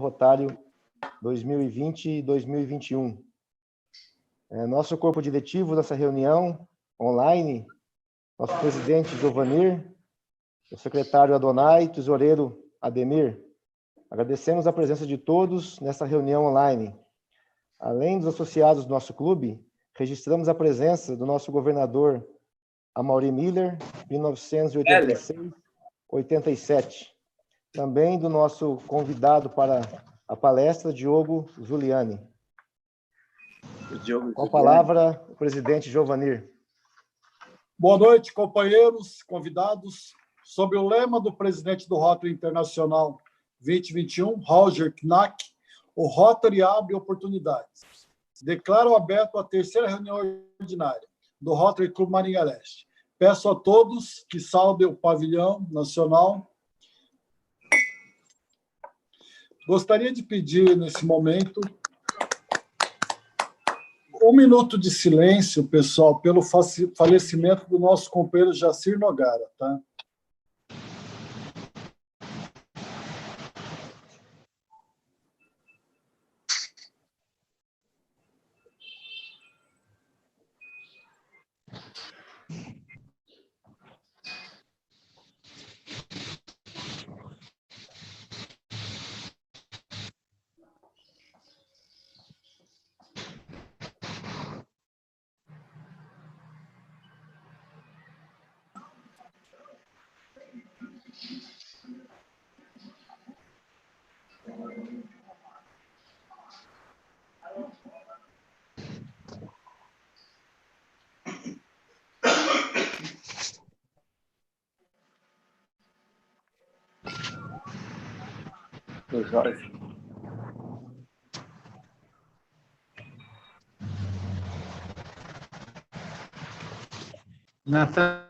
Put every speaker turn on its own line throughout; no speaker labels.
Rotário 2020 e 2021. Nosso corpo diretivo nessa reunião online, nosso presidente Giovanir, o secretário Adonai, tesoureiro Ademir. Agradecemos a presença de todos nessa reunião online. Além dos associados do nosso clube, registramos a presença do nosso governador Amaury Miller, 1986-87. Também do nosso convidado para a palestra, Diogo Zuliani. Com a palavra, o presidente Giovanir.
Boa noite, companheiros, convidados. Sob o lema do presidente do Rotary Internacional 2021, Roger Knack, o Rotary abre oportunidades. Declaro aberto a terceira reunião ordinária do Rotary Clube Maringá Leste. Peço a todos que saudem o pavilhão nacional. Gostaria de pedir, nesse momento, um minuto de silêncio, pessoal, pelo falecimento do nosso companheiro Jacir Nogara, tá?
Nathan.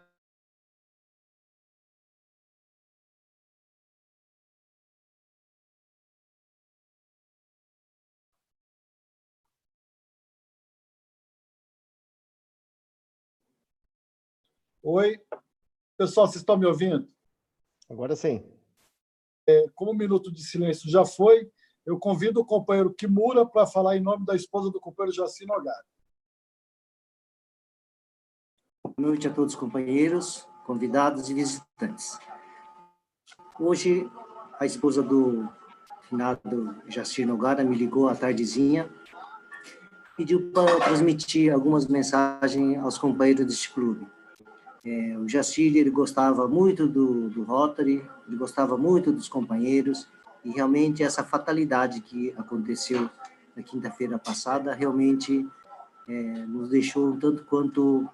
Oi, pessoal, vocês estão me ouvindo?
Agora sim.
Como o minuto de silêncio já foi, eu convido o companheiro Kimura para falar em nome da esposa do companheiro Jacir Nogara.
Boa noite a todos os companheiros, convidados e visitantes. Hoje, a esposa do finado Jacir Nogara me ligou à tardezinha, pediu para transmitir algumas mensagens aos companheiros deste clube. O Jacir, ele gostava muito do Rotary, ele gostava muito dos companheiros, e realmente essa fatalidade que aconteceu na quinta-feira passada realmente nos deixou um tanto quanto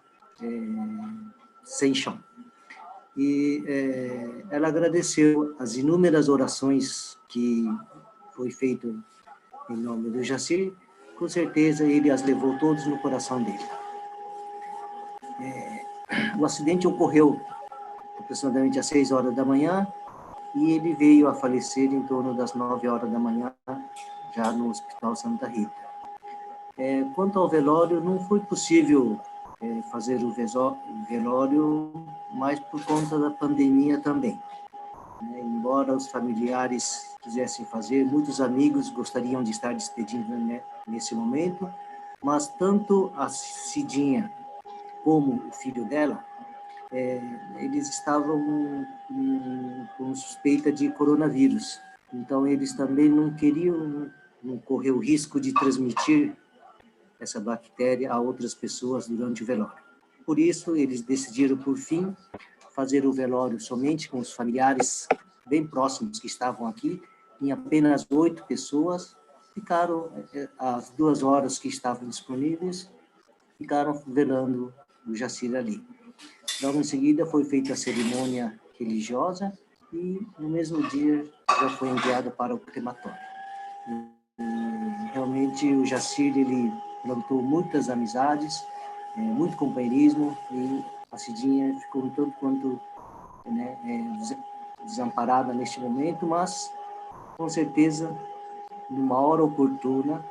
sem chão. E ela agradeceu as inúmeras orações que foi feito em nome do Jacir. Com certeza ele as levou todos no coração dele. O acidente ocorreu aproximadamente às 6 horas da manhã e ele veio a falecer em torno das 9 horas da manhã, já no Hospital Santa Rita. Quanto ao velório, não foi possível fazer o velório, mas por conta da pandemia também. Embora os familiares quisessem fazer, muitos amigos gostariam de estar despedindo nesse momento, mas tanto a Cidinha como o filho dela, eles estavam com suspeita de coronavírus. Então, eles também não queriam correr o risco de transmitir essa bactéria a outras pessoas durante o velório. Por isso, eles decidiram, por fim, fazer o velório somente com os familiares bem próximos que estavam aqui, em apenas 8 pessoas. Ficaram, as 2 horas que estavam disponíveis, ficaram velando o Jacir ali. Logo em seguida foi feita a cerimônia religiosa e no mesmo dia já foi enviado para o crematório. E, realmente o Jacir, ele plantou muitas amizades, muito companheirismo, e a Cidinha ficou um tanto quanto desamparada neste momento, mas com certeza numa hora oportuna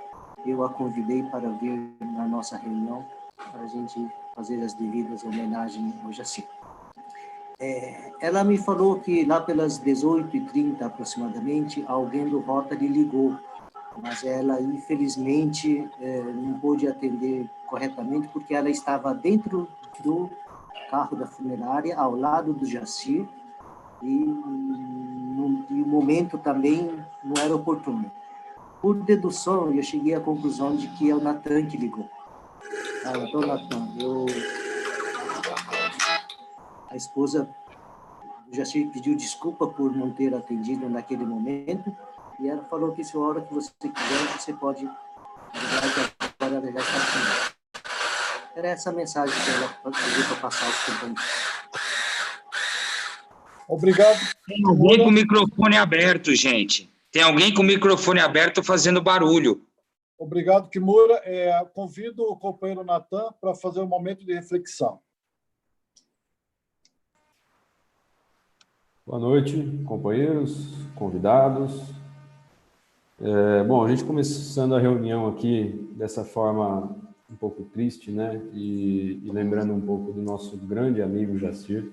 eu a convidei para vir na nossa reunião para a gente fazer as devidas homenagens ao Jacir. Ela me falou que lá pelas 18h30 aproximadamente, alguém do Rotary ligou, mas ela, infelizmente, não pôde atender corretamente, porque ela estava dentro do carro da funerária, ao lado do Jacir, e o momento também não era oportuno. Por dedução, eu cheguei à conclusão de que é o Natan que ligou. Então, Natan, a esposa do Jacir pediu desculpa por não ter atendido naquele momento, e ela falou que se a hora que você quiser, você pode ligar, que agora ela já está aqui. Era essa a mensagem que ela pediu para passar aos companheiros.
Obrigado.
Tem alguém com o microfone aberto, gente. Tem alguém com o microfone aberto fazendo barulho.
Obrigado, Kimura. Convido o companheiro Natan para fazer um momento de reflexão.
Boa noite, companheiros, convidados. Bom, a gente começando a reunião aqui dessa forma um pouco triste, né? E lembrando um pouco do nosso grande amigo Jacir.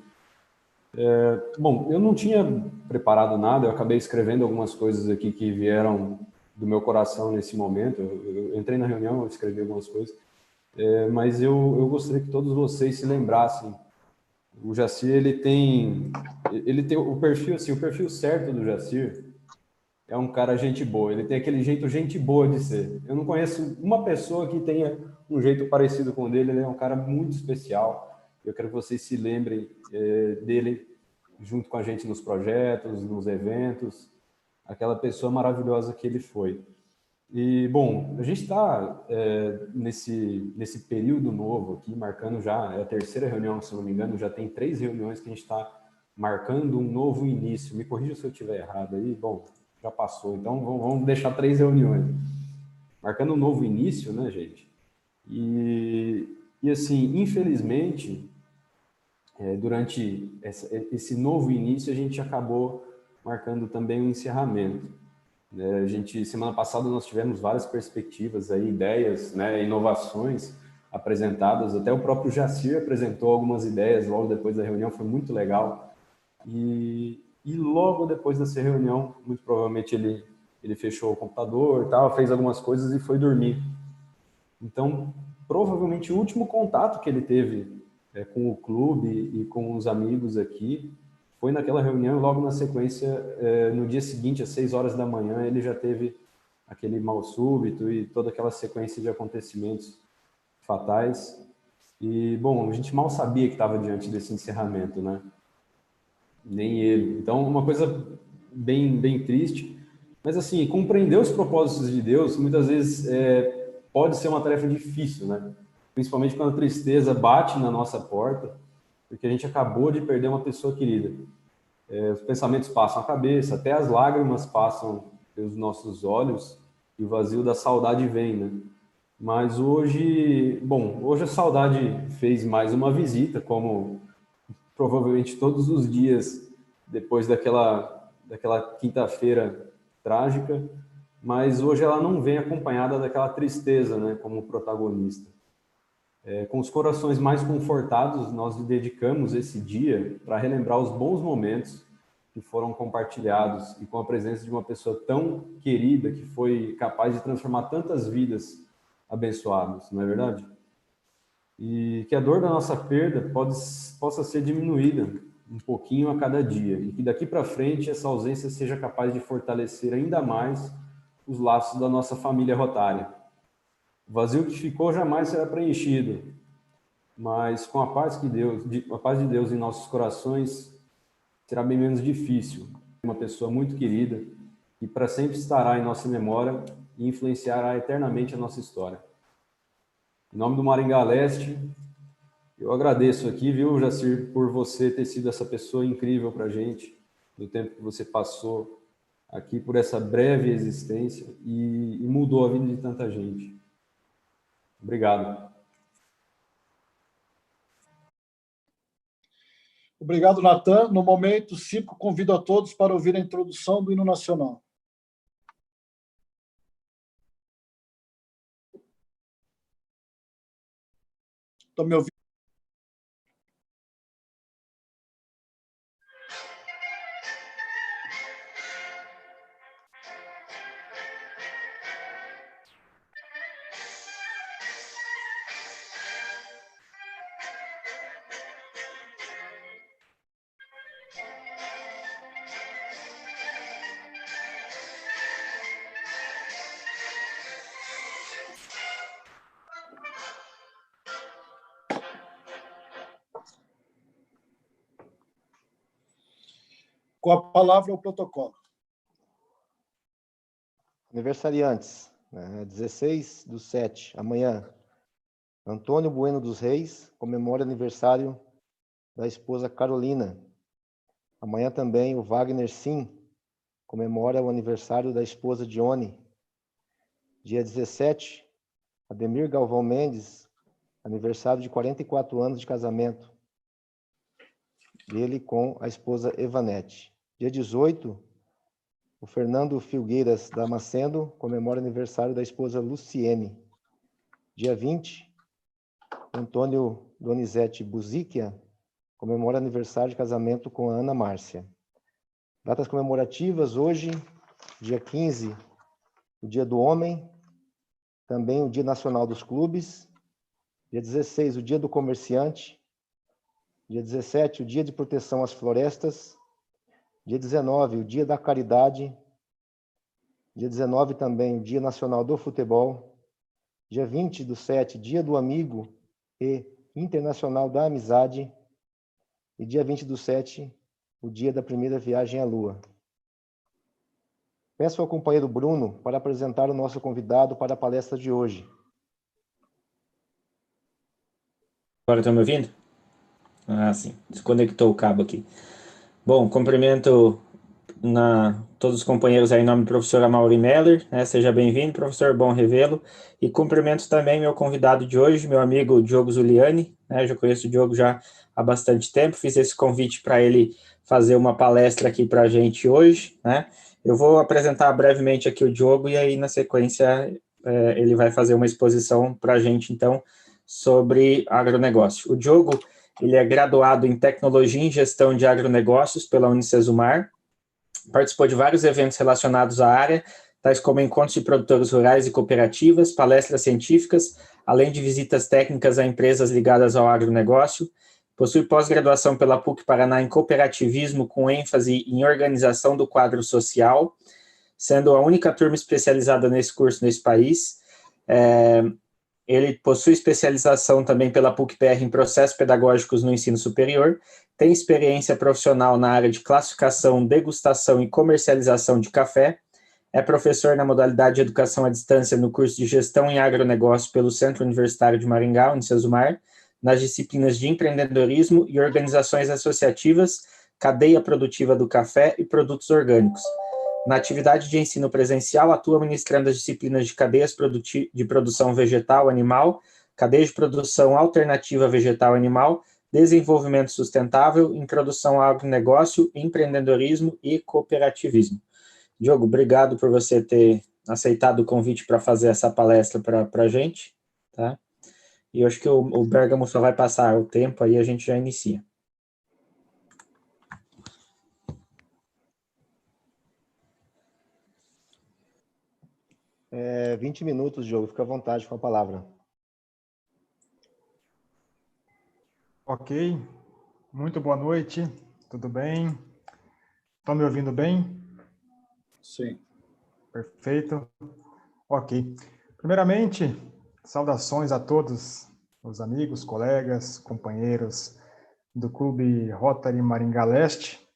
Bom, eu não tinha preparado nada, eu acabei escrevendo algumas coisas aqui que vieram do meu coração nesse momento. Eu entrei na reunião, eu escrevi algumas coisas, mas eu gostaria que todos vocês se lembrassem. O Jacir, ele tem o perfil, assim, o perfil certo do Jacir é um cara gente boa, ele tem aquele jeito gente boa de ser. Eu não conheço uma pessoa que tenha um jeito parecido com o dele, ele é um cara muito especial. Eu quero que vocês se lembrem dele junto com a gente nos projetos, nos eventos, aquela pessoa maravilhosa que ele foi. E, bom, a gente está nesse período novo aqui, marcando já, é a terceira reunião, se não me engano, já tem 3 reuniões que a gente está marcando um novo início. Me corrija se eu estiver errado aí, bom, já passou, então vamos deixar 3 reuniões. Marcando um novo início, né, gente? E assim, infelizmente, durante esse novo início, a gente acabou marcando também um encerramento. Semana passada nós tivemos várias perspectivas, aí, ideias, né, inovações apresentadas, até o próprio Jacir apresentou algumas ideias logo depois da reunião, foi muito legal, e logo depois dessa reunião, muito provavelmente ele fechou o computador e tal, fez algumas coisas e foi dormir. Então, provavelmente o último contato que ele teve com o clube e com os amigos aqui foi naquela reunião, e logo na sequência, no dia seguinte, às 6 horas da manhã, ele já teve aquele mal súbito e toda aquela sequência de acontecimentos fatais. E, bom, a gente mal sabia que estava diante desse encerramento, né? Nem ele. Então, uma coisa bem, bem triste. Mas, assim, compreender os propósitos de Deus, muitas vezes, pode ser uma tarefa difícil, né? Principalmente quando a tristeza bate na nossa porta, porque a gente acabou de perder uma pessoa querida. Os pensamentos passam a cabeça, até as lágrimas passam pelos nossos olhos e o vazio da saudade vem, né? Mas hoje a saudade fez mais uma visita, como provavelmente todos os dias depois daquela quinta-feira trágica, mas hoje ela não vem acompanhada daquela tristeza, né, como protagonista. Com os corações mais confortados, nós dedicamos esse dia para relembrar os bons momentos que foram compartilhados e com a presença de uma pessoa tão querida que foi capaz de transformar tantas vidas abençoadas, não é verdade? E que a dor da nossa perda possa ser diminuída um pouquinho a cada dia e que daqui para frente essa ausência seja capaz de fortalecer ainda mais os laços da nossa família rotária. O vazio que ficou jamais será preenchido, mas com a paz de Deus em nossos corações, será bem menos difícil. Uma pessoa muito querida que para sempre estará em nossa memória e influenciará eternamente a nossa história. Em nome do Maringá Leste, eu agradeço aqui, viu, Jacir, por você ter sido essa pessoa incrível para a gente, do tempo que você passou aqui por essa breve existência e mudou a vida de tanta gente. Obrigado.
Obrigado, Natan. No momento 5, convido a todos para ouvir a introdução do hino nacional. Estão me ouvindo? Com a palavra o protocolo.
Aniversariantes, né? 16/7, amanhã. Antônio Bueno dos Reis comemora aniversário da esposa Carolina. Amanhã também o Wagner Sim comemora o aniversário da esposa Dione. Dia 17, Ademir Galvão Mendes, aniversário de 44 anos de casamento dele com a esposa Evanete. Dia 18, o Fernando Filgueiras Damasceno comemora aniversário da esposa Luciene. Dia 20, Antônio Donizete Buzicchia comemora aniversário de casamento com a Ana Márcia. Datas comemorativas hoje, dia 15, o Dia do Homem, também o Dia Nacional dos Clubes. Dia 16, o Dia do Comerciante. Dia 17, o Dia de Proteção às Florestas. Dia 19, o Dia da Caridade. Dia 19 também, o Dia Nacional do Futebol. Dia 20/7, Dia do Amigo e Internacional da Amizade. E dia 20/7, o dia da primeira viagem à Lua. Peço ao companheiro Bruno para apresentar o nosso convidado para a palestra de hoje.
Agora estão me ouvindo? Ah, sim. Desconectou o cabo aqui. Bom, cumprimento todos os companheiros aí em nome do professor Amaury Meller, né? Seja bem-vindo, professor, bom revê-lo. E cumprimento também meu convidado de hoje, meu amigo Diogo Zuliani, né? Eu já conheço o Diogo já há bastante tempo, fiz esse convite para ele fazer uma palestra aqui para a gente hoje, né? Eu vou apresentar brevemente aqui o Diogo e aí, na sequência, ele vai fazer uma exposição para a gente, então, sobre agronegócio. O Diogo, ele é graduado em Tecnologia em Gestão de Agronegócios pela Unicesumar, participou de vários eventos relacionados à área, tais como encontros de produtores rurais e cooperativas, palestras científicas, além de visitas técnicas a empresas ligadas ao agronegócio. Possui pós-graduação pela PUC Paraná em cooperativismo, com ênfase em organização do quadro social, sendo a única turma especializada nesse curso nesse país. Ele possui especialização também pela PUC-PR em processos pedagógicos no ensino superior, tem experiência profissional na área de classificação, degustação e comercialização de café, é professor na modalidade de educação à distância no curso de Gestão em Agronegócio pelo Centro Universitário de Maringá, Unicesumar, nas disciplinas de empreendedorismo e organizações associativas, cadeia produtiva do café e produtos orgânicos. Na atividade de ensino presencial, atua ministrando as disciplinas de cadeias de produção vegetal animal, cadeia de produção alternativa vegetal animal, desenvolvimento sustentável, introdução ao agronegócio, empreendedorismo e cooperativismo. Diogo, obrigado por você ter aceitado o convite para fazer essa palestra para a gente, tá? E eu acho que o Bergamo só vai passar o tempo, aí a gente já inicia.
É, 20 minutos, Diogo, fica à vontade com a palavra.
Ok, muito boa noite, tudo bem? Estão me ouvindo bem?
Sim.
Perfeito. Ok. Primeiramente, saudações a todos os amigos, colegas, companheiros do Clube Rotary Maringá Leste.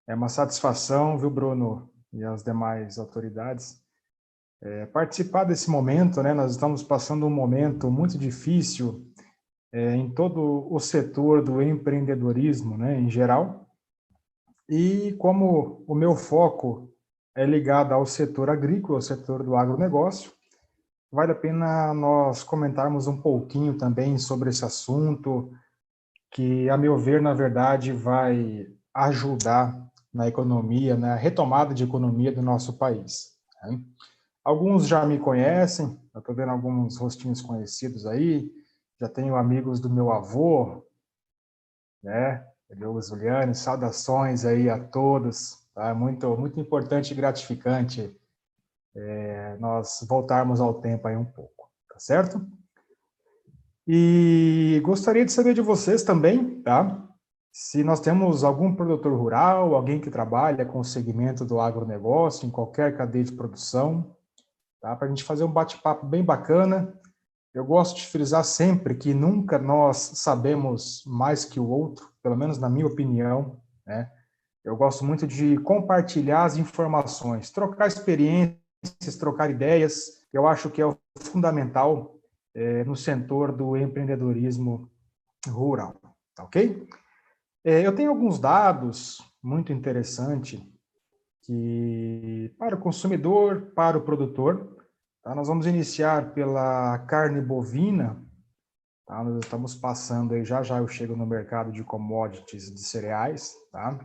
É uma satisfação, viu, Bruno, e as demais autoridades, participar desse momento, né? Nós estamos passando um momento muito difícil em todo o setor do empreendedorismo, né, em geral. E como o meu foco é ligado ao setor agrícola, ao setor do agronegócio, vale a pena nós comentarmos um pouquinho também sobre esse assunto, que, a meu ver, na verdade, vai ajudar na economia, na retomada de economia do nosso país, né? Alguns já me conhecem, eu estou vendo alguns rostinhos conhecidos aí, já tenho amigos do meu avô, né? Diogo Zuliani, saudações aí a todos, tá? Muito importante e gratificante nós voltarmos ao tempo aí um pouco, tá certo? E gostaria de saber de vocês também, tá? Se nós temos algum produtor rural, alguém que trabalha com o segmento do agronegócio, em qualquer cadeia de produção, tá? Para a gente fazer um bate-papo bem bacana. Eu gosto de frisar sempre que nunca nós sabemos mais que o outro, pelo menos na minha opinião, né? Eu gosto muito de compartilhar as informações, trocar experiências, trocar ideias. Eu acho que é o fundamental no setor do empreendedorismo rural, tá ok? Eu tenho alguns dados muito interessantes que para o consumidor, para o produtor. Tá? Nós vamos iniciar pela carne bovina. Tá? Nós estamos passando aí, já eu chego no mercado de commodities de cereais. Tá?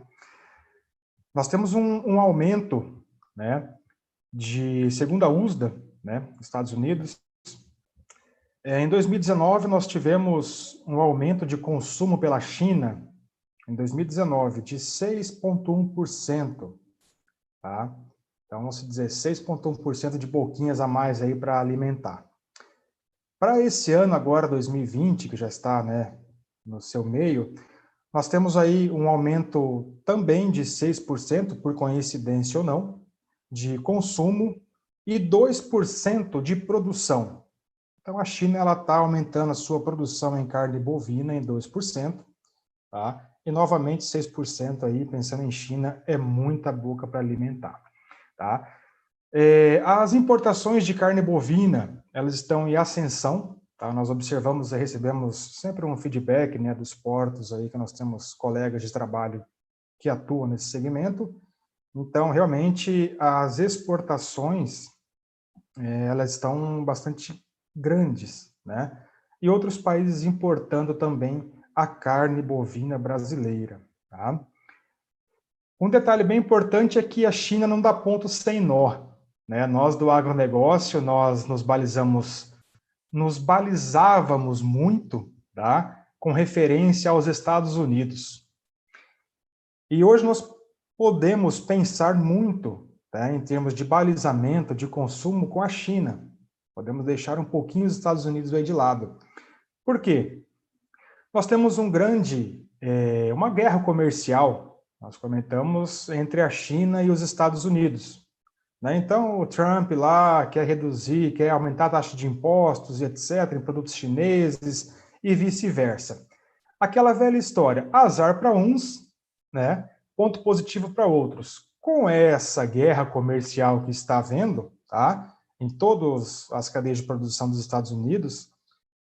Nós temos um aumento, né, segundo a USDA, né, Estados Unidos. Em 2019, nós tivemos um aumento de consumo pela China, em 2019, de 6,1%. Tá? Então, vamos dizer, 6,1% de boquinhas a mais aí para alimentar. Para esse ano agora, 2020, que já está, né, no seu meio, nós temos aí um aumento também de 6%, por coincidência ou não, de consumo e 2% de produção. Então, a China está aumentando a sua produção em carne bovina em 2%, tá? E, novamente, 6% aí, pensando em China, é muita boca para alimentar, tá? As importações de carne bovina, elas estão em ascensão, tá? Nós observamos e recebemos sempre um feedback, né, dos portos aí, que nós temos colegas de trabalho que atuam nesse segmento. Então, realmente, as exportações, elas estão bastante grandes, né? E outros países importando também a carne bovina brasileira, tá? Um detalhe bem importante é que a China não dá ponto sem nó, né? Nós do agronegócio, nós nos balizávamos muito, tá? Com referência aos Estados Unidos. E hoje nós podemos pensar muito, tá? Em termos de balizamento, de consumo com a China. Podemos deixar um pouquinho os Estados Unidos aí de lado. Por quê? Nós temos uma guerra comercial, nós comentamos, entre a China e os Estados Unidos. Né? Então, o Trump lá quer reduzir, quer aumentar a taxa de impostos e etc., em produtos chineses e vice-versa. Aquela velha história, azar para uns, né? Ponto positivo para outros. Com essa guerra comercial que está havendo, tá? Em todas as cadeias de produção dos Estados Unidos,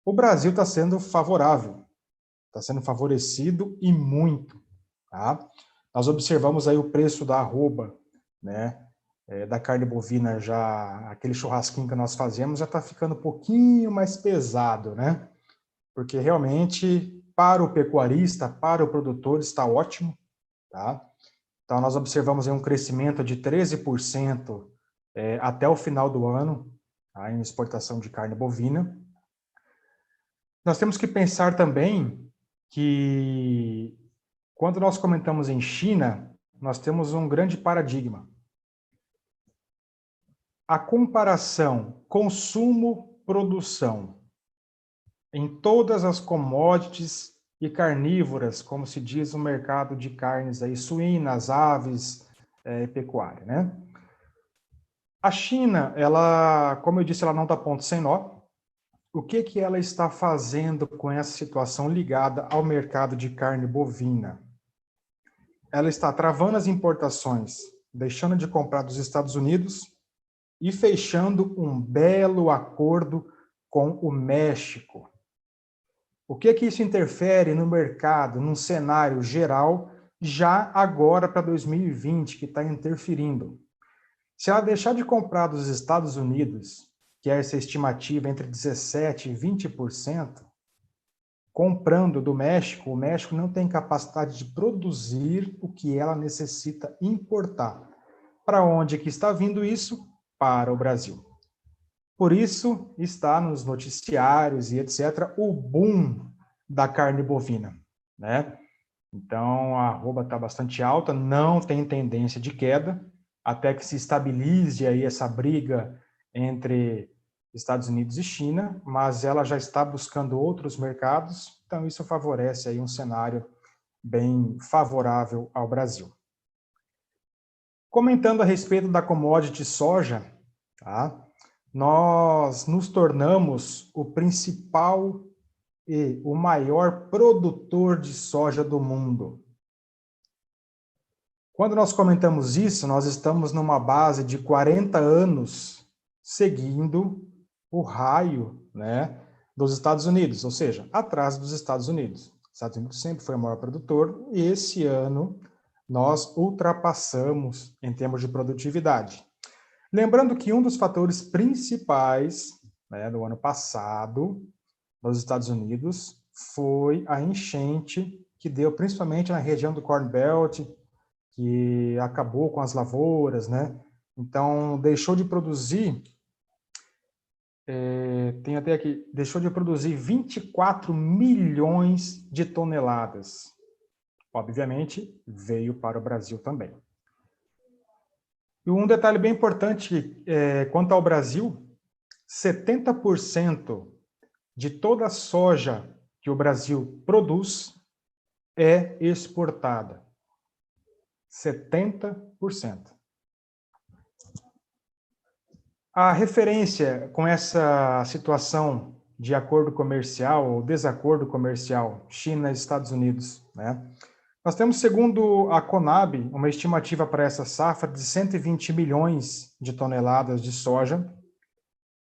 o Brasil está sendo favorável, está sendo favorecido e muito. Tá? Nós observamos aí o preço da arroba, né, da carne bovina, já aquele churrasquinho que nós fazemos já está ficando um pouquinho mais pesado, né? Porque realmente, para o pecuarista, para o produtor, está ótimo. Tá? Então, nós observamos aí um crescimento de 13% até o final do ano, tá, em exportação de carne bovina. Nós temos que pensar também que, quando nós comentamos em China, nós temos um grande paradigma. A comparação consumo-produção em todas as commodities e carnívoras, como se diz no mercado de carnes aí, suínas, aves e pecuária, né? A China, ela, como eu disse, ela não dá ponto sem nó. O que ela está fazendo com essa situação ligada ao mercado de carne bovina? Ela está travando as importações, deixando de comprar dos Estados Unidos e fechando um belo acordo com o México. O que isso interfere no mercado, num cenário geral, já agora para 2020, que está interferindo? Se ela deixar de comprar dos Estados Unidos, que é essa estimativa entre 17% e 20%, comprando do México, o México não tem capacidade de produzir o que ela necessita importar. Para onde que está vindo isso? Para o Brasil. Por isso, está nos noticiários e etc., o boom da carne bovina, né? Então, a arroba está bastante alta, não tem tendência de queda, até que se estabilize aí essa briga entre Estados Unidos e China, mas ela já está buscando outros mercados, então isso favorece aí um cenário bem favorável ao Brasil. Comentando a respeito da commodity soja, tá? Nós nos tornamos o principal e o maior produtor de soja do mundo. Quando nós comentamos isso, nós estamos numa base de 40 anos seguindo o raio, né, dos Estados Unidos, ou seja, atrás dos Estados Unidos. Os Estados Unidos sempre foi o maior produtor e esse ano nós ultrapassamos em termos de produtividade. Lembrando que um dos fatores principais, né, do ano passado nos Estados Unidos foi a enchente que deu principalmente na região do Corn Belt, que acabou com as lavouras, né? Então, deixou de produzir, tem até aqui, deixou de produzir 24 milhões de toneladas. Obviamente, veio para o Brasil também. E um detalhe bem importante quanto ao Brasil, 70% de toda a soja que o Brasil produz é exportada. 70%. A referência com essa situação de acordo comercial ou desacordo comercial China e Estados Unidos, né? Nós temos, segundo a Conab, uma estimativa para essa safra de 120 milhões de toneladas de soja.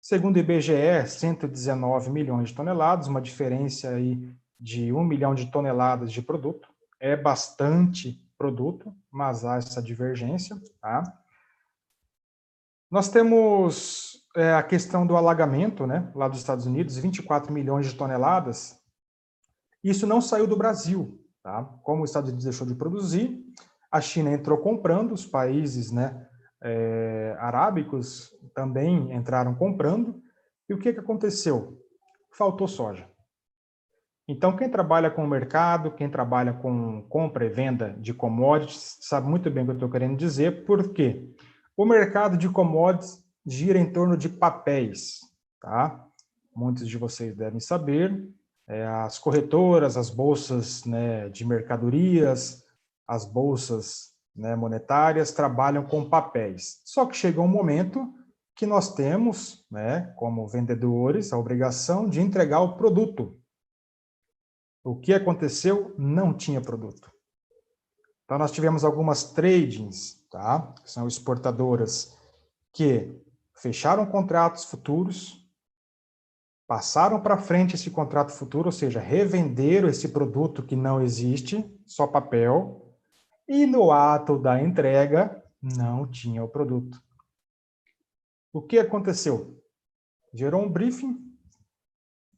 Segundo o IBGE, 119 milhões de toneladas, uma diferença aí de 1 milhão de toneladas de produto. É bastante produto, mas há essa divergência, tá? Nós temos a questão do alagamento, né, lá dos Estados Unidos, 24 milhões de toneladas. Isso não saiu do Brasil, tá? Como os Estados Unidos deixou de produzir, a China entrou comprando, os países, né, arábicos também entraram comprando. E o que aconteceu? Faltou soja. Então, quem trabalha com o mercado, quem trabalha com compra e venda de commodities, sabe muito bem o que eu estou querendo dizer, porque o mercado de commodities gira em torno de papéis, tá? Muitos de vocês devem saber, as corretoras, as bolsas, né, de mercadorias, as bolsas, né, monetárias trabalham com papéis. Só que chega um momento que nós temos, né, como vendedores, a obrigação de entregar o produto. O que aconteceu? Não tinha produto. Então, nós tivemos algumas tradings, tá? Que são exportadoras que fecharam contratos futuros, passaram para frente esse contrato futuro, ou seja, revenderam esse produto que não existe, só papel, e no ato da entrega não tinha o produto. O que aconteceu? Gerou um briefing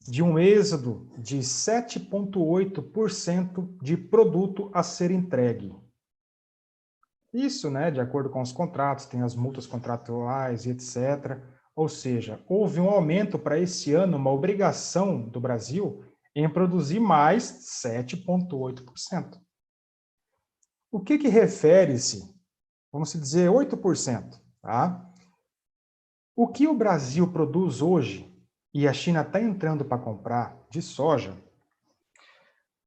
de um êxodo de 7,8% de produto a ser entregue. Isso, né, de acordo com os contratos, tem as multas contratuais e etc. Ou seja, houve um aumento para esse ano, uma obrigação do Brasil em produzir mais 7,8%. O que refere-se, vamos dizer, 8%, tá? O que o Brasil produz hoje, e a China está entrando para comprar de soja,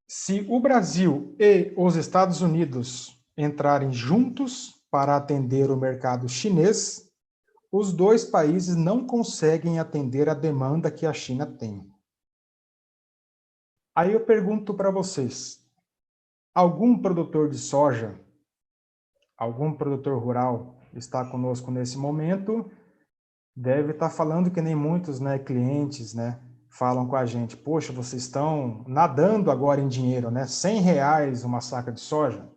se o Brasil e os Estados Unidos entrarem juntos para atender o mercado chinês, os dois países não conseguem atender a demanda que a China tem. Aí eu pergunto para vocês, algum produtor de soja, algum produtor rural está conosco nesse momento, deve estar falando que nem muitos, né, clientes, né, falam com a gente, poxa, vocês estão nadando agora em dinheiro, né, R$100 uma saca de soja?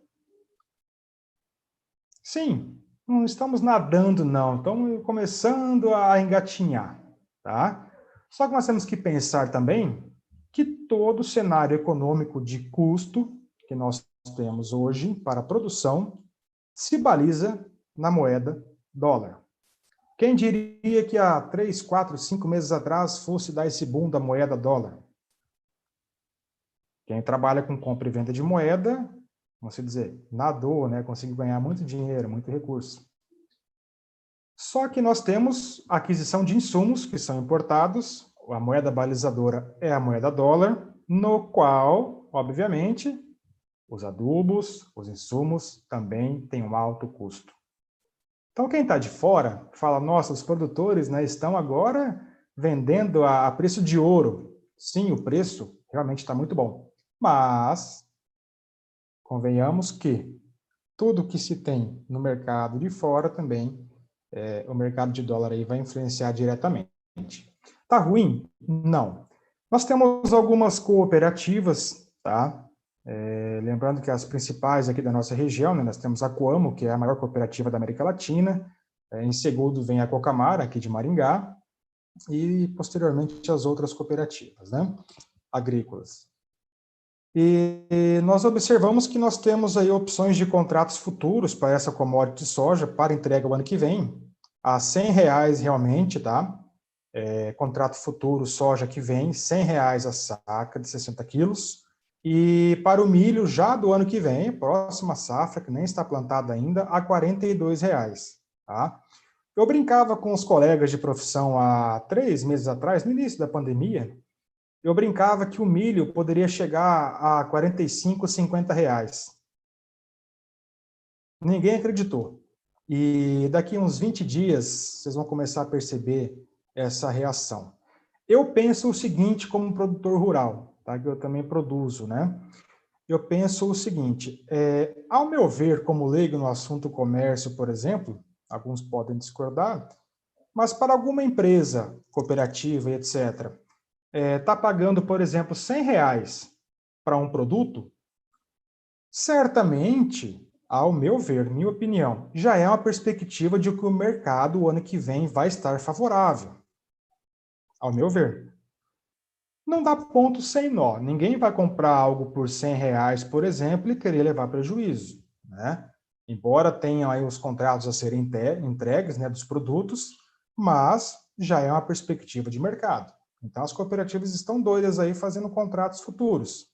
Sim, não estamos nadando não, estamos começando a engatinhar, tá? Só que nós temos que pensar também que todo o cenário econômico de custo que nós temos hoje para a produção se baliza na moeda dólar. Quem diria que há 3, 4, 5 meses atrás fosse dar esse boom da moeda dólar? Quem trabalha com compra e venda de moeda, vamos dizer, nadou, né? Conseguiu ganhar muito dinheiro, muito recurso. Só que nós temos a aquisição de insumos que são importados, a moeda balizadora é a moeda dólar, no qual, obviamente, os adubos, os insumos também têm um alto custo. Então, quem está de fora fala, nossa, os produtores, né, estão agora vendendo a preço de ouro. Sim, o preço realmente está muito bom. Mas, convenhamos que tudo que se tem no mercado de fora também, o mercado de dólar aí vai influenciar diretamente. Tá ruim? Não. Nós temos algumas cooperativas, tá? Lembrando que as principais aqui da nossa região, né, nós temos a Coamo, que é a maior cooperativa da América Latina, em segundo vem a Cocamar, aqui de Maringá, e posteriormente as outras cooperativas, né, agrícolas. E nós observamos que nós temos aí opções de contratos futuros para essa commodity de soja para entrega o ano que vem, a R$100 realmente, tá? Contrato futuro soja que vem, R$100 a saca de 60 quilos. E para o milho, já do ano que vem, próxima safra, que nem está plantada ainda, a R$42, tá? Eu brincava com os colegas de profissão há 3 meses atrás, no início da pandemia, eu brincava que o milho poderia chegar a R$45, R$50. Ninguém acreditou. E daqui uns 20 dias, vocês vão começar a perceber essa reação. Eu penso o seguinte como produtor rural, tá? Que eu também produzo, né? Eu penso o seguinte, ao meu ver, como leigo no assunto comércio, por exemplo, alguns podem discordar, mas para alguma empresa, cooperativa e etc., está pagando, por exemplo, R$100 para um produto, certamente, ao meu ver, minha opinião, já é uma perspectiva de que o mercado, o ano que vem, vai estar favorável. Ao meu ver. Não dá ponto sem nó. Ninguém vai comprar algo por R$100, por exemplo, e querer levar prejuízo, né? Embora tenham aí os contratos a serem entregues, né, dos produtos, mas já é uma perspectiva de mercado. Então, as cooperativas estão doidas aí fazendo contratos futuros.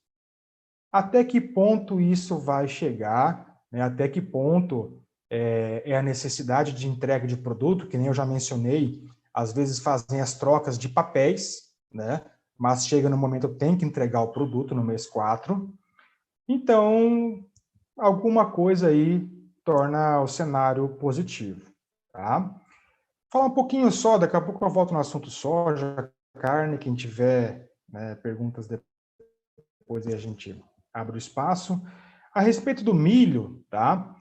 Até que ponto isso vai chegar, né? Até que ponto é a necessidade de entrega de produto, que nem eu já mencionei, às vezes fazem as trocas de papéis, né? Mas chega no momento que tem que entregar o produto no mês 4. Então, alguma coisa aí torna o cenário positivo, tá? Falar um pouquinho só, daqui a pouco eu volto no assunto soja, carne, quem tiver, né, perguntas depois aí a gente abre o espaço. A respeito do milho, tá?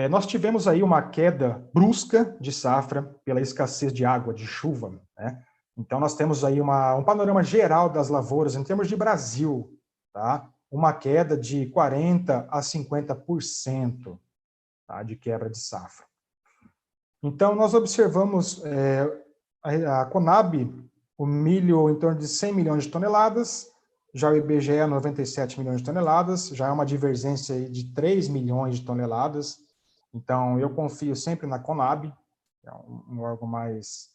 Nós tivemos aí uma queda brusca de safra pela escassez de água, de chuva, né? Então, nós temos aí um panorama geral das lavouras, em termos de Brasil, tá? Uma queda de 40% a 50%, tá? De quebra de safra. Então, nós observamos a Conab, o milho em torno de 100 milhões de toneladas, já o IBGE 97 milhões de toneladas, já é uma divergência aí de 3 milhões de toneladas. Então, eu confio sempre na Conab, é um órgão mais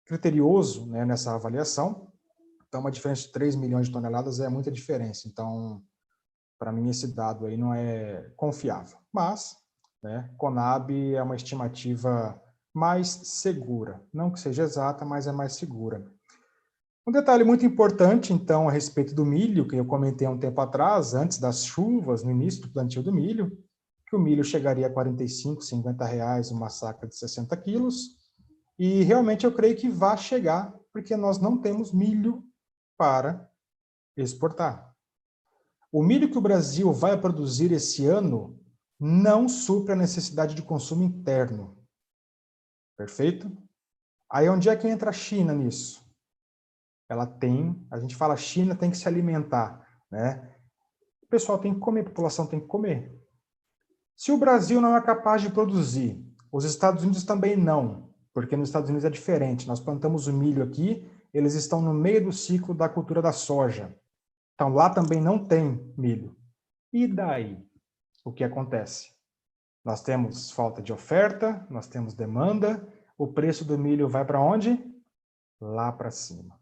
criterioso, né, nessa avaliação. Então, uma diferença de 3 milhões de toneladas é muita diferença. Então, para mim, esse dado aí não é confiável. Mas, né, Conab é uma estimativa mais segura. Não que seja exata, mas é mais segura. Um detalhe muito importante, então, a respeito do milho, que eu comentei há um tempo atrás, antes das chuvas, no início do plantio do milho, que o milho chegaria a R$45, R$50 uma saca de 60 quilos, e realmente eu creio que vai chegar, porque nós não temos milho para exportar. O milho que o Brasil vai produzir esse ano não supre a necessidade de consumo interno. Perfeito? Aí onde é que entra a China nisso? Ela tem, a gente fala China tem que se alimentar, né? O pessoal tem que comer, a população tem que comer. Se o Brasil não é capaz de produzir, os Estados Unidos também não, porque nos Estados Unidos é diferente. Nós plantamos o milho aqui, eles estão no meio do ciclo da cultura da soja. Então lá também não tem milho. E daí? O que acontece? Nós temos falta de oferta, nós temos demanda, o preço do milho vai para onde? Lá para cima.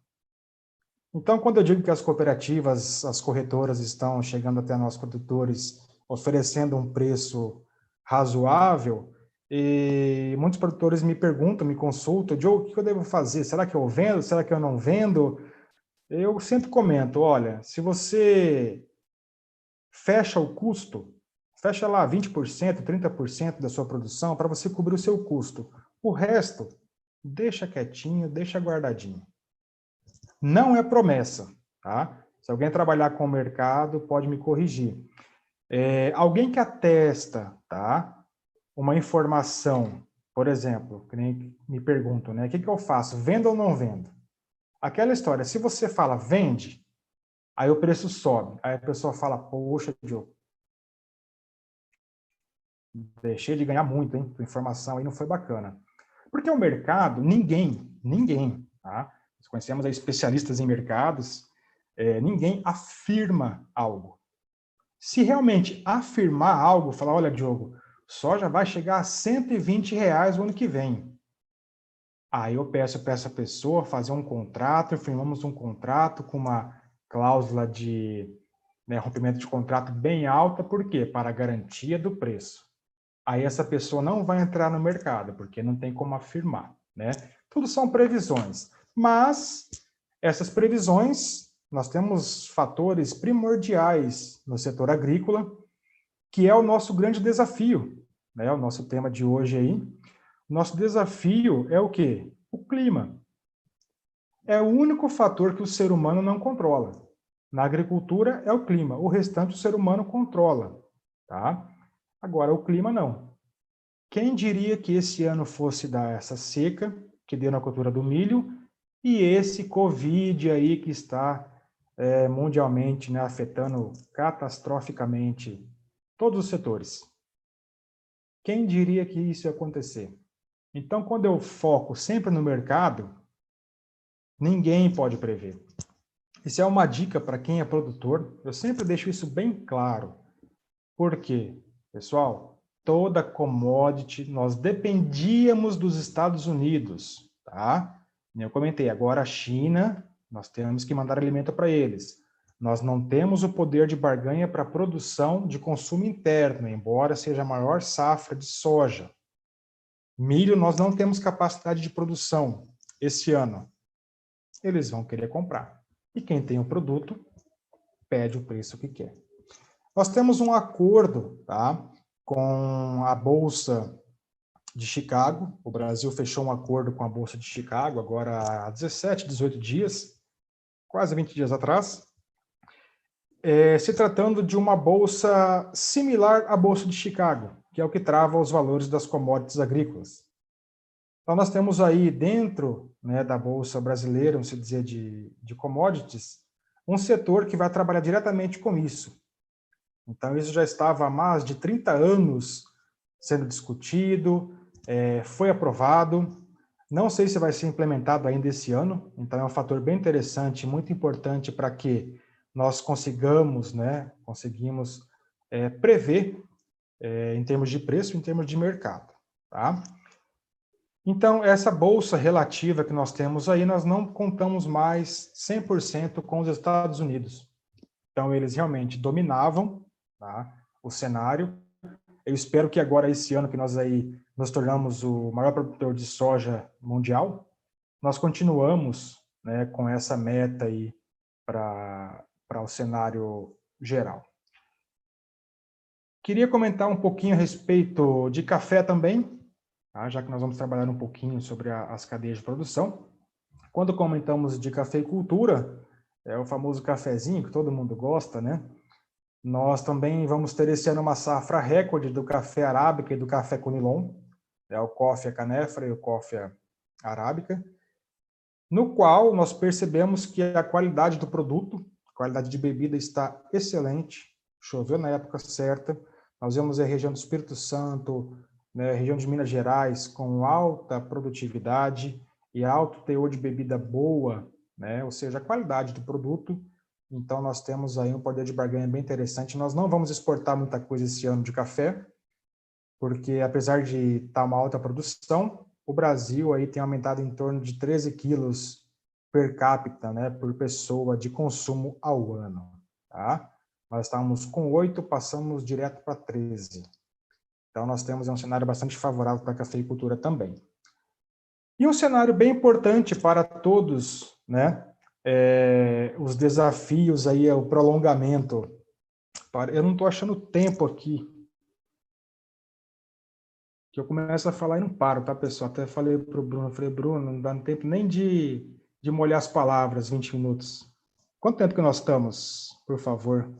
Então, quando eu digo que as cooperativas, as corretoras estão chegando até nós produtores, oferecendo um preço razoável, e muitos produtores me perguntam, me consultam, Joe, o que eu devo fazer? Será que eu vendo? Será que eu não vendo? Eu sempre comento, olha, se você fecha o custo, fecha lá 20%, 30% da sua produção para você cobrir o seu custo. O resto, deixa quietinho, deixa guardadinho. Não é promessa, tá? Se alguém trabalhar com o mercado, pode me corrigir. Alguém que atesta, tá? Uma informação, por exemplo, que nem me perguntam, né? O que eu faço? Vendo ou não vendo? Aquela história, se você fala vende, aí o preço sobe. Aí a pessoa fala, poxa, Diogo, deixei de ganhar muito, hein? A informação aí não foi bacana. Porque o mercado, ninguém, tá? Nós conhecemos aí especialistas em mercados, ninguém afirma algo. Se realmente afirmar algo, falar, olha, Diogo, soja vai chegar a R$ 120 o ano que vem. Aí eu peço para essa pessoa fazer um contrato, firmamos um contrato com uma cláusula de rompimento de contrato bem alta, por quê? Para a garantia do preço. Aí essa pessoa não vai entrar no mercado, porque não tem como afirmar, né? Tudo são previsões, mas essas previsões, nós temos fatores primordiais no setor agrícola, que é o nosso grande desafio, né? O nosso tema de hoje aí. Nosso desafio é o quê? O clima. É o único fator que o ser humano não controla. Na agricultura é o clima, o restante o ser humano controla, tá? Agora, o clima não. Quem diria que esse ano fosse dar essa seca que deu na cultura do milho e esse Covid aí que está mundialmente, né, afetando catastroficamente todos os setores. Quem diria que isso ia acontecer? Então, quando eu foco sempre no mercado, ninguém pode prever. Isso é uma dica para quem é produtor. Eu sempre deixo isso bem claro. Por quê? Pessoal, toda commodity, nós dependíamos dos Estados Unidos, tá? Eu comentei, agora a China, nós temos que mandar alimento para eles. Nós não temos o poder de barganha para a produção de consumo interno, embora seja a maior safra de soja. Milho, nós não temos capacidade de produção esse ano. Eles vão querer comprar. E quem tem o produto, pede o preço que quer. Nós temos um acordo, tá, com a Bolsa de Chicago. O Brasil fechou um acordo com a Bolsa de Chicago agora há 17, 18 dias, quase 20 dias atrás, se tratando de uma bolsa similar à Bolsa de Chicago, que é o que trava os valores das commodities agrícolas. Então, nós temos aí dentro, né, da Bolsa Brasileira, vamos dizer, de commodities, um setor que vai trabalhar diretamente com isso. Então, isso já estava há mais de 30 anos sendo discutido, foi aprovado. Não sei se vai ser implementado ainda esse ano, então é um fator bem interessante, muito importante para que nós conseguimos prever em termos de preço, em termos de mercado, tá? Então, essa bolsa relativa que nós temos aí, nós não contamos mais 100% com os Estados Unidos. Então, eles realmente dominavam, tá, o cenário. Eu espero que agora, esse ano que nós aí nos tornamos o maior produtor de soja mundial, nós continuamos, né, com essa meta aí para o cenário geral. Queria comentar um pouquinho a respeito de café também, tá, já que nós vamos trabalhar um pouquinho sobre as cadeias de produção. Quando comentamos de cafeicultura, é o famoso cafezinho que todo mundo gosta, né? Nós também vamos ter esse ano uma safra recorde do café arábica e do café conilon, o Coffea canephora e o Coffea arábica, no qual nós percebemos que a qualidade do produto, a qualidade de bebida está excelente, choveu na época certa. Nós vemos a região do Espírito Santo, né, região de Minas Gerais, com alta produtividade e alto teor de bebida boa, né, ou seja, a qualidade do produto. Então, nós temos aí um poder de barganha bem interessante. Nós não vamos exportar muita coisa esse ano de café, porque apesar de estar uma alta produção, o Brasil aí tem aumentado em torno de 13 quilos per capita, né, por pessoa de consumo ao ano. Tá? Nós estávamos com 8, passamos direto para 13. Então, nós temos um cenário bastante favorável para a cafeicultura também. E um cenário bem importante para todos, né, os desafios aí, o prolongamento. Eu não estou achando tempo aqui, que eu começo a falar e não paro, tá, pessoal? Até falei para o Bruno, Bruno, não dá tempo nem de molhar as palavras, 20 minutos. Quanto tempo que nós estamos, por favor?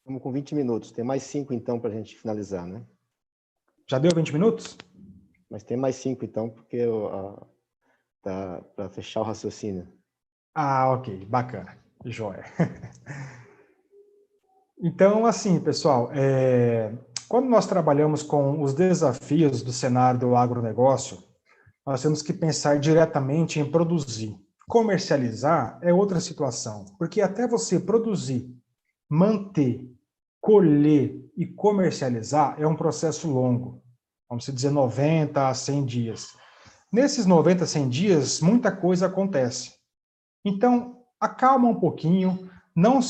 Estamos com 20 minutos. Tem mais 5, então, para a gente finalizar, né?
Já deu 20 minutos?
Mas tem mais 5, então, porque para fechar o raciocínio.
Ah, ok. Bacana. Joia. Então, assim, pessoal, quando nós trabalhamos com os desafios do cenário do agronegócio, nós temos que pensar diretamente em produzir. Comercializar é outra situação, porque até você produzir, manter, colher e comercializar é um processo longo, vamos dizer 90 a 100 dias. Nesses 90 a 100 dias, muita coisa acontece. Então, acalma um pouquinho, não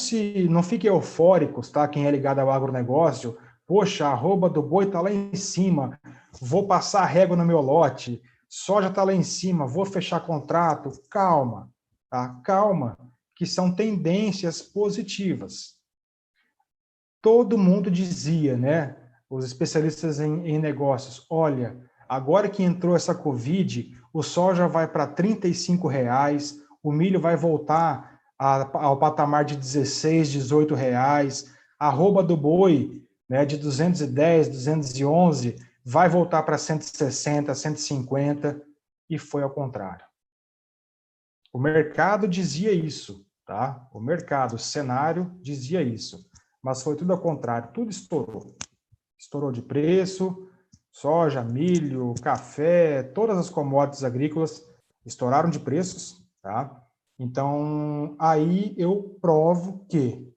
fiquem eufóricos, tá? Quem é ligado ao agronegócio, poxa, a arroba do boi está lá em cima, vou passar a régua no meu lote, soja está lá em cima, vou fechar contrato. Calma, tá? Calma, que são tendências positivas. Todo mundo dizia, né? Os especialistas em negócios, olha, agora que entrou essa Covid, o soja vai para R$ 35, o milho vai voltar ao patamar de 16, 18 reais, a arroba do boi, né, de 210, 211, vai voltar para 160, 150, e foi ao contrário. O mercado dizia isso, tá? O mercado, o cenário dizia isso, mas foi tudo ao contrário, tudo estourou. Estourou de preço, soja, milho, café, todas as commodities agrícolas estouraram de preços, tá? Então, aí eu provo que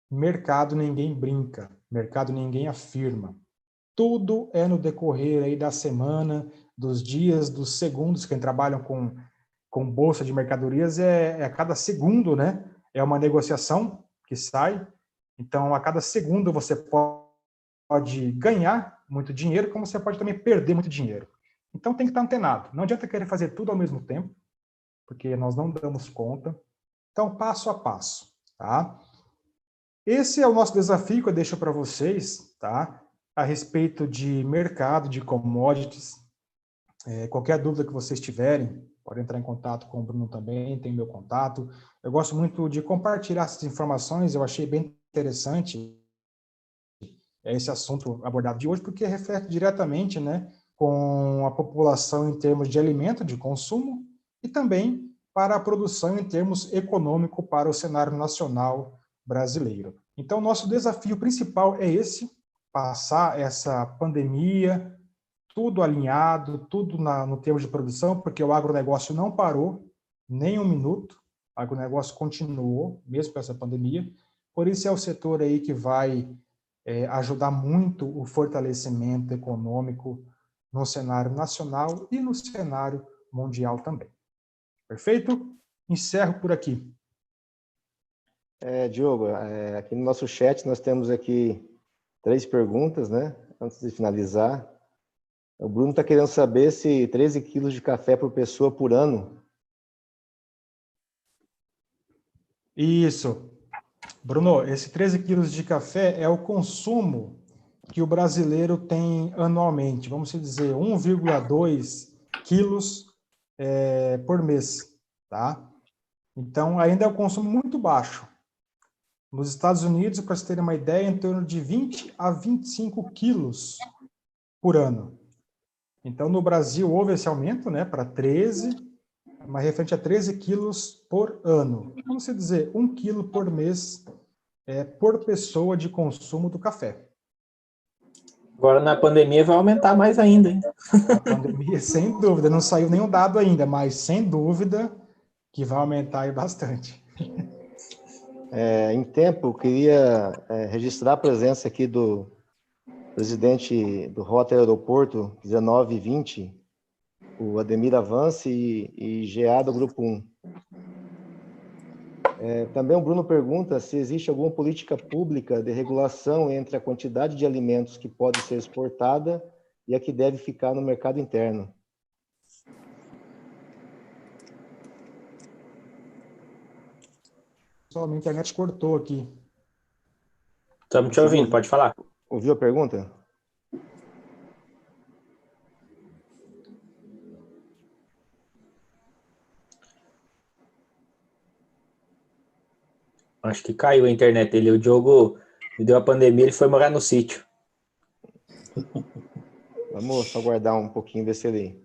mercado ninguém brinca, mercado ninguém afirma. Tudo é no decorrer aí da semana, dos dias, dos segundos. Quem trabalham com bolsa de mercadorias a cada segundo, né? É uma negociação que sai. Então, a cada segundo você pode ganhar muito dinheiro, como você pode também perder muito dinheiro. Então, tem que estar antenado. Não adianta querer fazer tudo ao mesmo tempo, porque nós não damos conta. Então, passo a passo, tá? Esse é o nosso desafio que eu deixo para vocês, tá? A respeito de mercado, de commodities. Qualquer dúvida que vocês tiverem, pode entrar em contato com o Bruno também, tem meu contato. Eu gosto muito de compartilhar essas informações, eu achei bem interessante esse assunto abordado de hoje, porque reflete diretamente, né, com a população em termos de alimento, de consumo, e também para a produção em termos econômico para o cenário nacional brasileiro. Então, nosso desafio principal é esse, passar essa pandemia, tudo alinhado, tudo no termo de produção, porque o agronegócio não parou nem um minuto, o agronegócio continuou, mesmo com essa pandemia, por isso é o setor aí que vai ajudar muito o fortalecimento econômico no cenário nacional e no cenário mundial também. Perfeito? Encerro por aqui.
Diogo, aqui no nosso chat nós temos aqui 3 perguntas, né? Antes de finalizar. O Bruno está querendo saber se 13 quilos de café por pessoa por ano.
Isso. Bruno, esse 13 quilos de café é o consumo que o brasileiro tem anualmente. Vamos dizer, 1,2 quilos por mês, tá? Então, ainda é um consumo muito baixo. Nos Estados Unidos, para vocês terem uma ideia, em torno de 20 a 25 quilos por ano. Então, no Brasil, houve esse aumento, né, para 13, mas referente a 13 quilos por ano. Vamos dizer, 1 quilo por mês por pessoa de consumo do café.
Agora, na pandemia, vai aumentar mais ainda, hein?
A pandemia, sem dúvida, não saiu nenhum dado ainda, mas sem dúvida que vai aumentar aí bastante.
Em tempo, eu queria registrar a presença aqui do presidente do Rota Aeroporto 19 e 20, o Ademir Avance e GA do Grupo 1. Também o Bruno pergunta se existe alguma política pública de regulação entre a quantidade de alimentos que pode ser exportada e a que deve ficar no mercado interno.
Só minha internet cortou aqui.
Estamos te ouvindo, pode falar.
Ouviu a pergunta?
Acho que caiu a internet dele. O Diogo E deu a pandemia, ele foi morar no sítio.
Vamos só aguardar um pouquinho, ver se ele...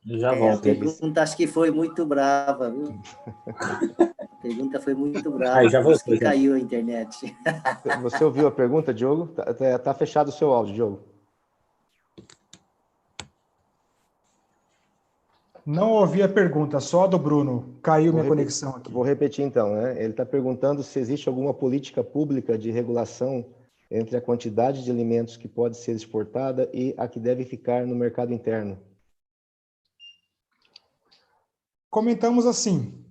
Eu já
A
volto.
pergunta acho que foi muito brava, viu? A pergunta foi muito brava,
Aí, já
por isso
voltou,
que
já.
caiu a internet.
Você ouviu a pergunta, Diogo? Tá fechado o seu áudio, Diogo.
Não ouvi a pergunta, só a do Bruno. Caiu minha conexão aqui.
Vou repetir então, né? Ele está perguntando se existe alguma política pública de regulação entre a quantidade de alimentos que pode ser exportada e a que deve ficar no mercado interno.
Comentamos assim,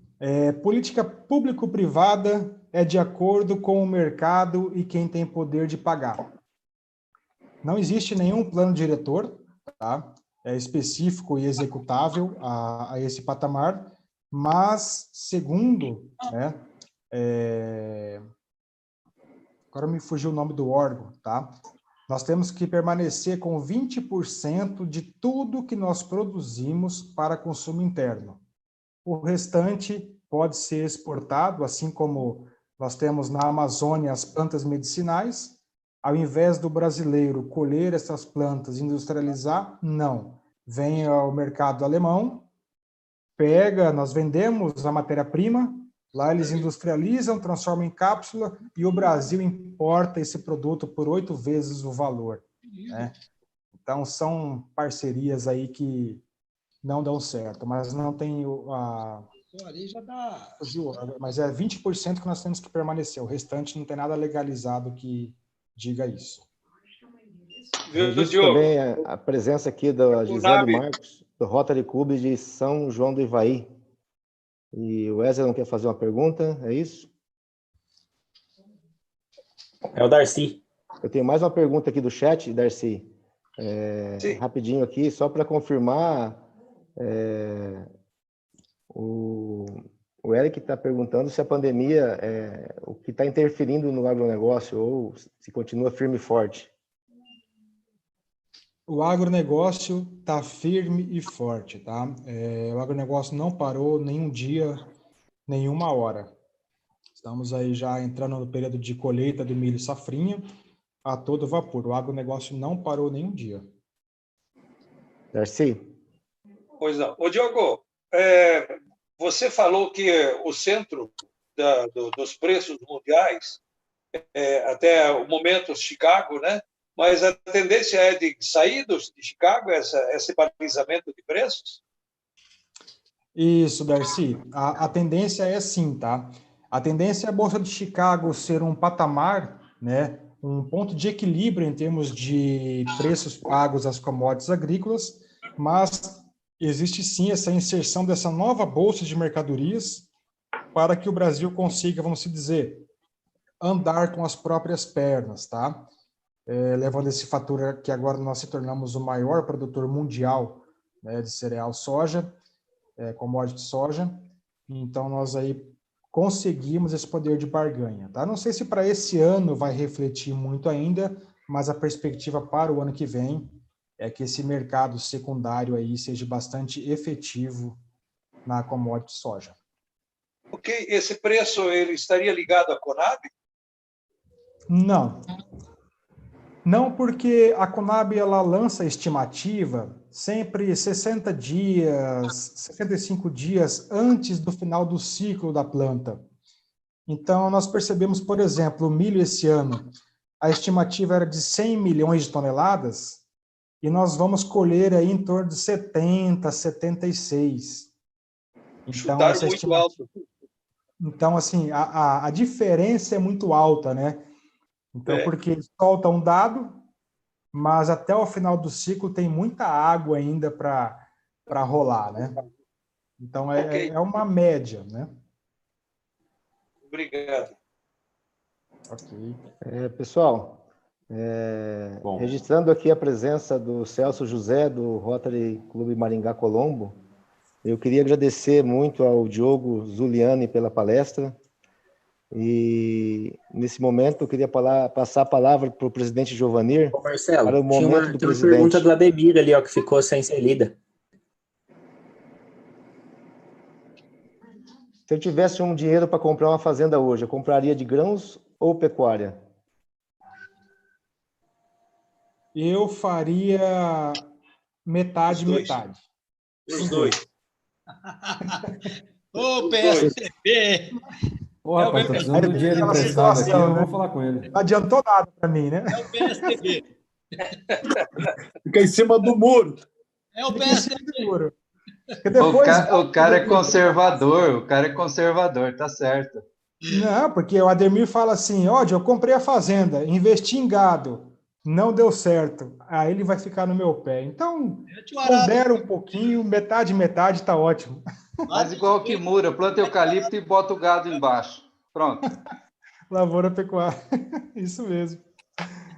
política público-privada é de acordo com o mercado e quem tem poder de pagar. Não existe nenhum plano diretor, tá? Específico e executável a esse patamar, mas segundo, né, agora me fugiu o nome do órgão, tá? Nós temos que permanecer com 20% de tudo que nós produzimos para consumo interno. O restante pode ser exportado, assim como nós temos na Amazônia as plantas medicinais. Ao invés do brasileiro colher essas plantas e industrializar, não. Vem ao mercado alemão, pega, nós vendemos a matéria-prima, lá eles industrializam, transformam em cápsula e o Brasil importa esse produto por 8 vezes o valor, né? Então, são parcerias aí que não dão certo, mas não tem mas é 20% que nós temos que permanecer, o restante não tem nada legalizado que diga isso.
Registro também a presença aqui da Gisele Marcos, do Rotary Club de São João do Ivaí. E o Wesley não quer fazer uma pergunta, é isso?
É o Darcy.
Eu tenho mais uma pergunta aqui do chat, Darcy. Rapidinho aqui, só para confirmar, o Eric está perguntando se a pandemia é o que está interferindo no agronegócio ou se continua firme e forte.
O agronegócio está firme e forte, tá? O agronegócio não parou nenhum dia, nenhuma hora. Estamos aí já entrando no período de colheita do milho safrinha a todo vapor. O agronegócio não parou nenhum dia.
Darcy?
Pois não. Ô, Diogo, você falou que o centro dos preços mundiais, até o momento, Chicago, né? Mas a tendência é de sair de Chicago, esse balizamento de preços?
Isso, Darcy. A tendência é sim, tá? A tendência é a Bolsa de Chicago ser um patamar, né? Um ponto de equilíbrio em termos de preços pagos às commodities agrícolas, mas existe sim essa inserção dessa nova bolsa de mercadorias para que o Brasil consiga, vamos dizer, andar com as próprias pernas, tá? Levando esse fator que agora nós se tornamos o maior produtor mundial, né, de cereal soja, commodity soja, então nós aí conseguimos esse poder de barganha, tá? Não sei se para esse ano vai refletir muito ainda, mas a perspectiva para o ano que vem é que esse mercado secundário aí seja bastante efetivo na commodity soja.
Ok, esse preço ele estaria ligado à Conab?
Não. Não, porque a Conab ela lança a estimativa sempre 60 dias, 65 dias antes do final do ciclo da planta. Então, nós percebemos, por exemplo, o milho esse ano, a estimativa era de 100 milhões de toneladas e nós vamos colher aí em torno de 70, 76. Então,
chutaram muito alto.
Então, assim, a diferença é muito alta, né? Então, porque solta um dado, mas até o final do ciclo tem muita água ainda para rolar, né? Então, é uma média, né?
Obrigado.
Ok.
Pessoal, registrando aqui a presença do Celso José, do Rotary Clube Maringá Colombo, eu queria agradecer muito ao Diogo Zuliani pela palestra. E, nesse momento, eu queria passar a palavra para o presidente Giovanir.
Ô, Marcelo,
para o momento do
tem uma
presidente.
pergunta do Ademir ali, ó, que ficou sem ser lida.
Se eu tivesse um dinheiro para comprar uma fazenda hoje, eu compraria de grãos ou pecuária?
eu faria metade,
Os dois.
metade.
Os dois.
Ô, PSDB!
Ô, rapaz, tô precisando do dinheiro
Aquela
emprestado aqui,
situação,
eu
né?
vou falar com ele.
Não adiantou nada para mim, né?
É o PSDB!
Fica em cima do muro.
É o PSDB!
Seguro. Porque depois,
O cara é conservador, tá certo.
não, porque o Ademir fala assim, ó, eu comprei a fazenda, investi em gado, não deu certo. Aí ele vai ficar no meu pé. Então, pondera um pouquinho, metade, metade, tá ótimo.
Faz igual o Kimura, planta eucalipto e bota o gado embaixo. Pronto.
Lavoura pecuária, isso mesmo.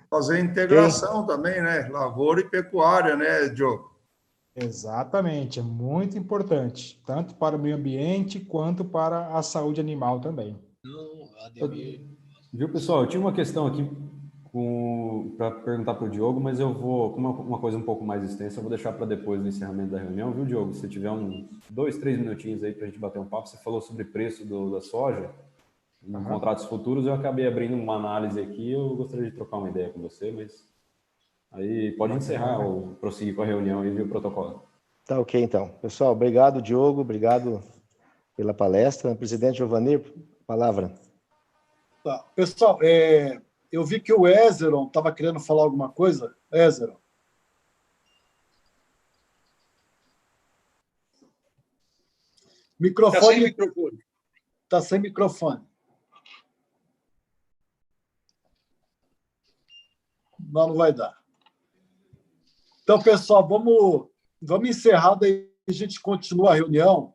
Fazer integração também, né? Lavoura e pecuária, né, Diogo?
Exatamente, é muito importante, tanto para o meio ambiente quanto para a saúde animal também.
Não, Ademir.
Viu, pessoal? Eu tinha uma questão aqui para perguntar para o Diogo, mas eu vou, como é uma coisa um pouco mais extensa, eu vou deixar para depois do encerramento da reunião, viu, Diogo? Se tiver uns 2, 3 minutinhos aí para a gente bater um papo, você falou sobre preço da soja, em contratos futuros, eu acabei abrindo uma análise aqui, eu gostaria de trocar uma ideia com você, mas aí pode encerrar ou prosseguir com a reunião e ver o protocolo.
Tá ok, então. Pessoal, obrigado, Diogo, obrigado pela palestra. Presidente Giovanni, palavra.
Tá. Pessoal, eu vi que o Ézeron estava querendo falar alguma coisa. Ézeron.
Está sem
Microfone.
microfone.
Está sem microfone. Não vai dar. Então, pessoal, vamos encerrar, daí a gente continua a reunião.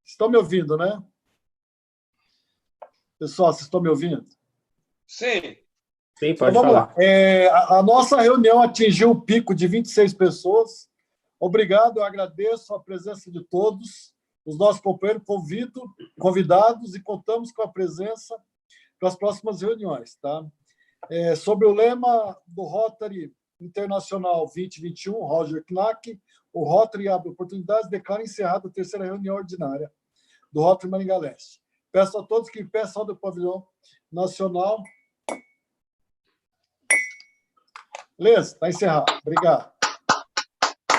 Estão me ouvindo, né? Pessoal, vocês estão me ouvindo?
Sim.
Sim,
Então,
pode
vamos
falar.
lá. A nossa reunião atingiu o pico de 26 pessoas. Obrigado, eu agradeço a presença de todos, os nossos companheiros convidados, e contamos com a presença para as próximas reuniões. Tá? Sobre o lema do Rotary Internacional 2021, Roger Knack, o Rotary abre oportunidades, declara encerrada a terceira reunião ordinária do Rotary Maringá Leste. Peço a todos que peçam do pavilhão nacional. Beleza? Está encerrado. Obrigado.